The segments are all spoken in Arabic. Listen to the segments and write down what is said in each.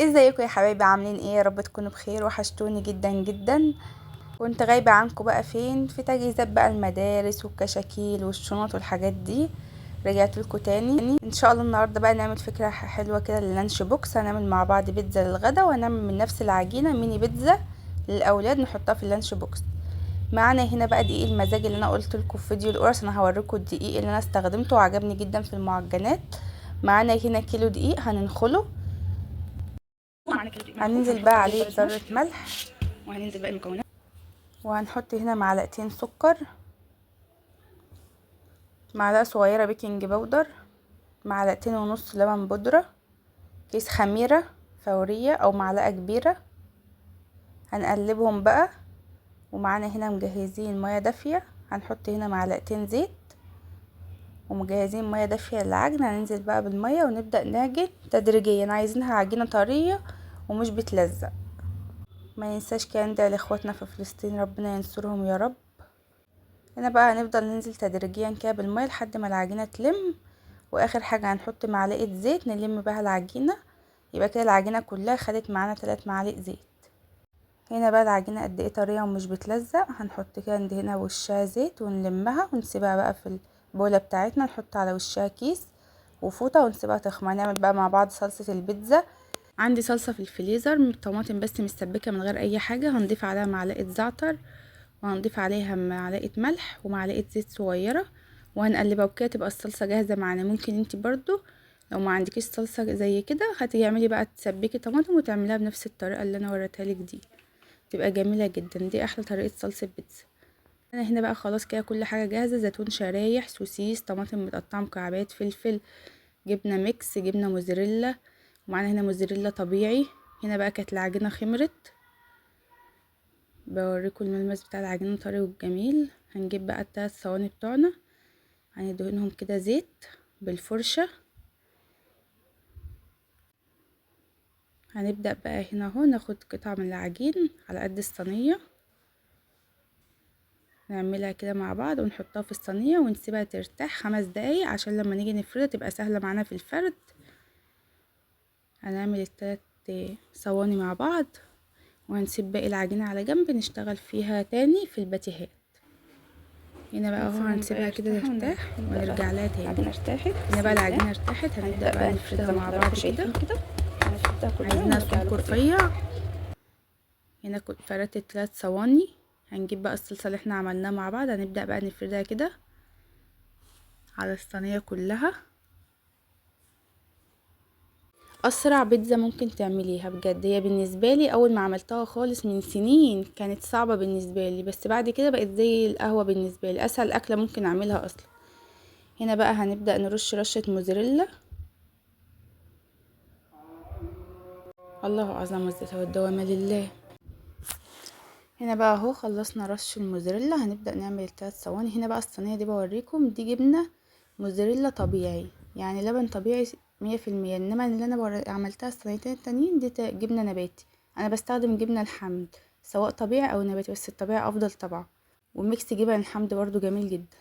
ازيكم يا حبايبي؟ عاملين ايه؟ يا رب تكونوا بخير. وحشتوني جدا جدا. كنت غايبة عنكم بقى فين؟ في تجهيزات بقى المدارس والكشاكيل والشنط والحاجات دي. رجعت لكم تاني ان شاء الله. النهارده بقى نعمل فكرة حلوة كده لللانش بوكس. هنعمل مع بعض بيتزا للغدا، وهنعمل من نفس العجينة ميني بيتزا للاولاد نحطها في اللانش بوكس. معانا هنا بقى دقيق المزاج اللي انا قلت لكم في فيديو القرص. انا هوريكم الدقيق اللي انا استخدمته وعجبني جدا في المعجنات. معانا هنا كيلو دقيق هننخله. هننزل بقى عليه بذرة ملح، وهننزل بقى المكونات. وهنحط هنا معلقتين سكر، معلقة صغيرة بيكنج باودر، معلقتين ونص لبن بودرة، كيس خميرة فورية او معلقة كبيرة. هنقلبهم بقى. ومعانا هنا مجهزين مية دافية، هنحط هنا معلقتين زيت، ومجهزين مية دافية للعجن. هننزل بقى بالمية ونبدأ نعجن تدريجيا. عايزينها عجينة طرية ومش بتلزق. ما ننساش كده ندعي لاخواتنا في فلسطين، ربنا ينصرهم يا رب. هنا بقى هنفضل ننزل تدريجيا كده بالميه لحد ما العجينه تلم. واخر حاجه هنحط معلقه زيت نلم بها العجينه. يبقى كده العجينه كلها خدت معانا 3 معالق زيت. هنا بقى العجينه قد ايه طريه ومش بتلزق. هنحط كده ندهنها وشها زيت ونلمها ونسيبها بقى في البوله بتاعتنا. نحط على وشها كيس وفوطه ونسيبها تخمر. نعمل بقى مع بعض صلصه البيتزا. عندي صلصه في الفريزر من الطماطم بس مسبكه من غير اي حاجه. هنضيف عليها معلقه زعتر، وهنضيف عليها معلقه ملح ومعلقه زيت صغيره، وهنقلبها وكده تبقى الصلصه جاهزه معانا. ممكن انتي برضو لو ما عندكيش صلصه زي كده هتعملي بقى تسبكي طماطم وتعمليها بنفس الطريقه اللي انا وريتها لك دي، تبقى جميله جدا. دي احلى طريقه صلصه بيتزا. انا هنا بقى خلاص كده كل حاجه جاهزه. زيتون شرايح، سوسيس، طماطم متقطعه مكعبات، فلفل، جبنه ميكس، جبنه موزاريلا، ومعانا هنا موزاريلا طبيعي. هنا بقى كانت العجينه خمرت. بوريكم الملمس بتاع العجينه طري وجميل. هنجيب بقى التلات صواني بتوعنا، هندهنهم كده زيت بالفرشه. هنبدأ بقى هنا اهو ناخد قطعة من العجين على قد الصينية، نعملها كده مع بعض ونحطها في الصينية ونسيبها ترتاح 5 دقايق عشان لما نيجي نفردها تبقى سهلة معانا في الفرد. هنعمل التلات صواني مع بعض، وهنسيب باقي العجينة على جنب نشتغل فيها تاني في الباتيهات. هنا بقى اهو هنسيبها كده ترتاح ونرجع لها تاني. هنا بقى العجينة ارتاحت. هنبدأ بقى نفردها مع بعض كده. عايزينها سمك رفيع. هنا كنت فردت التلات صواني. هنجيب بقى الصلصة اللي احنا عملناها مع بعض، هنبدأ بقى نفردها كده على الصينية كلها. اسرع بيتزا ممكن تعمليها بجد. هي بالنسبه لي اول ما عملتها خالص من سنين كانت صعبه بالنسبه لي، بس بعد كده بقت زي القهوه بالنسبه لي، اسهل اكله ممكن اعملها اصلا. هنا بقى هنبدا نرش رشه موزاريلا. الله اعظم الزيت والدوام لله. هنا بقى اهو خلصنا رش الموزاريلا. هنبدا نعمل التلات صواني. هنا بقى الصينيه دي بوريكم دي جبنه موزاريلا طبيعي، يعني لبن طبيعي 100%. انما اللي انا عملتها الصينيتين التانيين دي جبنه نباتي. انا بستخدم جبنه الحمد سواء طبيعي او نباتي، بس الطبيعي افضل طبعا. وميكس جبن الحمد برضو جميل جدا.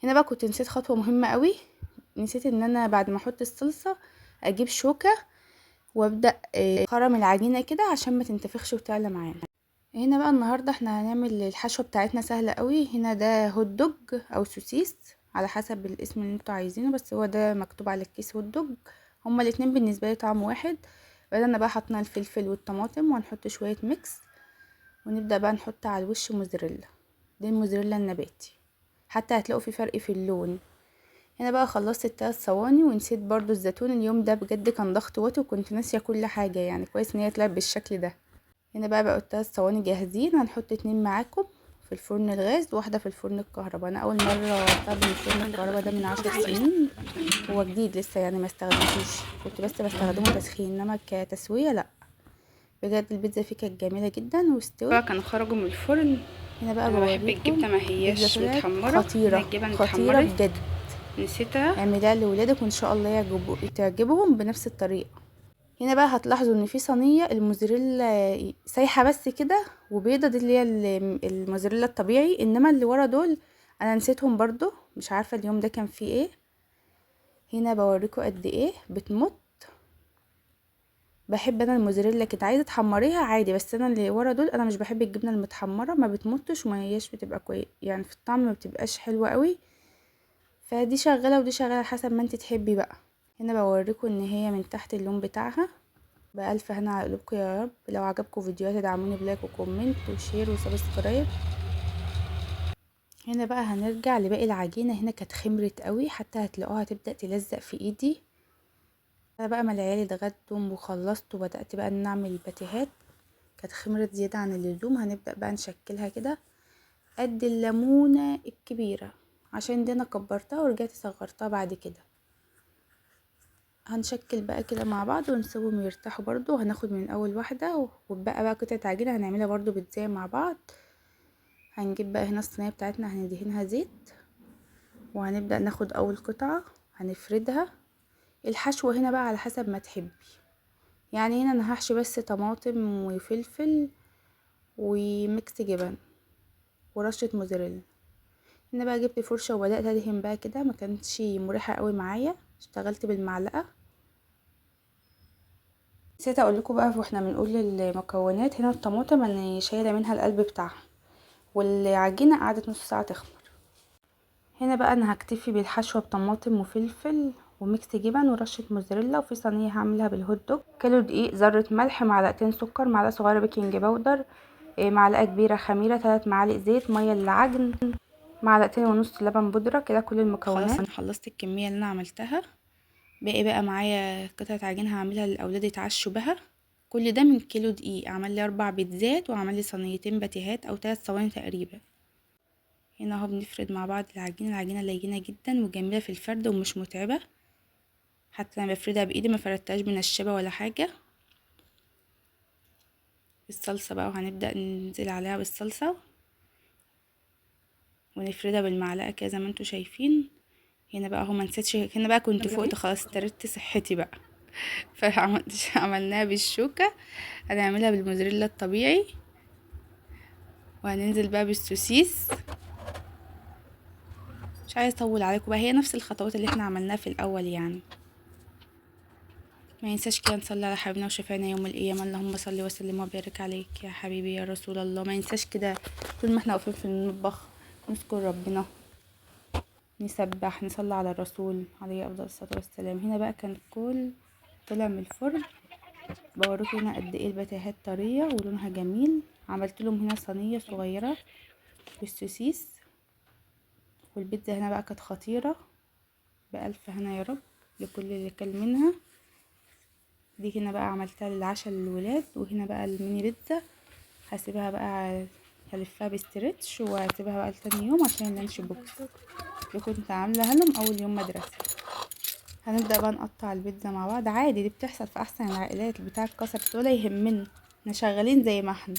هنا بقى كنت نسيت خطوه مهمه قوي. نسيت ان انا بعد ما احط الصلصه اجيب شوكه وابدا خرم العجينه كده عشان ما تنتفخش وتعلى معانا. هنا بقى النهارده احنا هنعمل الحشوه بتاعتنا سهله قوي. هنا ده هوت دوج او سوسيس على حسب الاسم اللي انتوا عايزينه، بس هو ده مكتوب على الكيس هوت دوج. هما الاتنين بالنسبه لي طعم واحد. بدأنا بقى حطينا الفلفل والطماطم وهنحط شويه ميكس، ونبدأ بقى نحط على الوش موزاريلا. دي الموزاريلا النباتي، حتى هتلاقوا في فرق في اللون. هنا بقى خلصت التلات صواني ونسيت برضو الزيتون. اليوم ده بجد كان ضغط وقت وكنت ناسيه كل حاجه، يعني كويس ان هي طلعت بالشكل ده. هنا بقى التلات صواني جاهزين. هنحط 2 معاكم في الفرن الغاز وواحدة في الفرن الكهرباء. انا اول مره استخدم الفرن الكهرباء ده من 10 سنين. هو جديد لسه يعني ما استخدمتوش، كنت بس بستخدمه تسخين انما كتسويه لا. بجد البيتزا فيه كانت جميله جدا واستوت. بقى كانوا خرجوا من الفرن. هنا بقى انا بحب بوريكم الجبنه ما البيتزا هياش طلعت متحمره. هنا خطيره الجبن خطيره اتحمرت بجد. نسيتها. اعمليها لولادك وان شاء الله تعجبهم بنفس الطريقه. هنا بقى هتلاحظوا ان في صينيه الموزاريلا سايحه بس كده وبيضه، دي اللي هي الموزاريلا الطبيعي. انما اللي ورا دول انا نسيتهم برضو، مش عارفه اليوم ده كان فيه ايه. هنا بوريكم قد ايه بتمط. بحب انا الموزاريلا كده، عايزه تحمريها عادي، بس انا اللي ورا دول انا مش بحب الجبنه المتحمره، ما بتمطش وما هياش بتبقى كويس يعني في الطعم ما بتبقاش حلوه قوي. فدي شغاله ودي شغاله حسب ما انت تحبي بقى. هنا بوريكم ان هي من تحت اللون بتاعها. بألف هنا على قلوبكم يا رب. لو عجبكم فيديوهاتي ادعموني بلايك وكومنت وشير وسبسكرايب. هنا بقى هنرجع لباقي العجينه. هنا كانت خمرت قوي حتى هتلاقوها تبدا تلزق في ايدي. انا بقى ما العيال اتغدوا وخلصت وبدات بقى نعمل الباتيهات. كانت خمرت زياده عن اللزوم. هنبدا بقى نشكلها كده قد الليمونه الكبيره، عشان دي انا كبرتها ورجعت صغرتها بعد كده. هنشكل بقى كده مع بعض ونسيبهم يرتاحوا برضو. هناخد من اول واحده وبقى بقى قطعه عجينه هنعملها برضو بتزاي مع بعض. هنجيب بقى هنا الصينيه بتاعتنا هندهنها زيت، وهنبدا ناخد اول قطعه هنفردها. الحشو هنا بقى على حسب ما تحبي، يعني هنا انا هحشي بس طماطم وفلفل وميكس جبن ورشه موزاريلا. هنا بقى جبت فرشه وبدات ادهن بقى كده، ما كانتش مريحه قوي معايا، اشتغلت بالمعلقه. نسيت اقول لكم بقى واحنا بنقول المكونات، هنا الطماطم انا شايله منها القلب بتاعها، والعجينه قعدت نص ساعه تخمر. هنا بقى انا هكتفي بالحشوه بطماطم وفلفل وميكس جبن ورشه موزاريلا. وفي صينيه هعملها بالهوت دوج. كيلو دقيق، ذره ملح، معلقتين سكر، معلقه صغيره بيكنج باودر، معلقه كبيره خميره، 3 معالق زيت، ميه للعجن، معلقتين ونص لبن بودره. كده كل المكونات. خلاص انا خلصت الكميه اللي انا عملتها. باقي بقى معايا قطعه عجين هعملها للاولاد يتعشوا بها. كل ده من كيلو دقيق عمل لي 4 بيتزات وعمل لي صينيتين باتيهات او 3 صواني تقريبا. هنا اهو بنفرد مع بعض العجينه لينه جدا وجميله في الفرد ومش متعبه. حتى انا بفردها بايدي ما فردتهاش بنشابه ولا حاجه. الصلصه بقى وهنبدا ننزل عليها بالصلصه ونفردها بالمعلقه كده زي ما انتوا شايفين. هنا بقى اهو ما نسيتش، هنا بقى كنت فوقت خلاص استردت صحتي بقى. عملناها بالشوكه. هنعملها بالموزاريلا الطبيعي، وهننزل بقى بالسوسيس. مش عايزه اطول عليكم بقى، هي نفس الخطوات اللي احنا عملناها في الاول يعني. ما ينساش كده نصلي على حبيبنا وشفانا يوم القيامه. اللهم صل وسلم وبارك عليك يا حبيبي يا رسول الله. ما ينساش كده طول ما احنا واقفين في المطبخ نذكر ربنا، نسبح، نصلي على الرسول عليه افضل الصلاه والسلام. هنا بقى كان كل طلع من الفرن. بوريكم هنا قد ايه البتاهات طريه ولونها جميل. عملت لهم هنا صينيه صغيره بالسوسيس. والبيتزا هنا بقى كانت خطيره. بألف هنا يا رب لكل اللي كل منها. دي هنا بقى عملتها للعشاء للولاد. وهنا بقى الميني بيتزا هسيبها بقى، هلفها بستريتش وهسيبها بقى لتاني يوم عشان اللانش بوكس اللي كنت عاملاها لهم اول يوم مدرسه. هنبدا بقى نقطع البيتزا مع بعض عادي، دي بتحصل في احسن العائلات. البتاع اتكسرت ولا يهمنا، احنا شغالين زي ما احنا.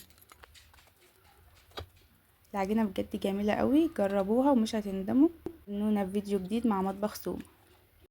العجينه بجد جميله قوي، جربوها ومش هتندموا. استنونا في فيديو جديد مع مطبخ سوم.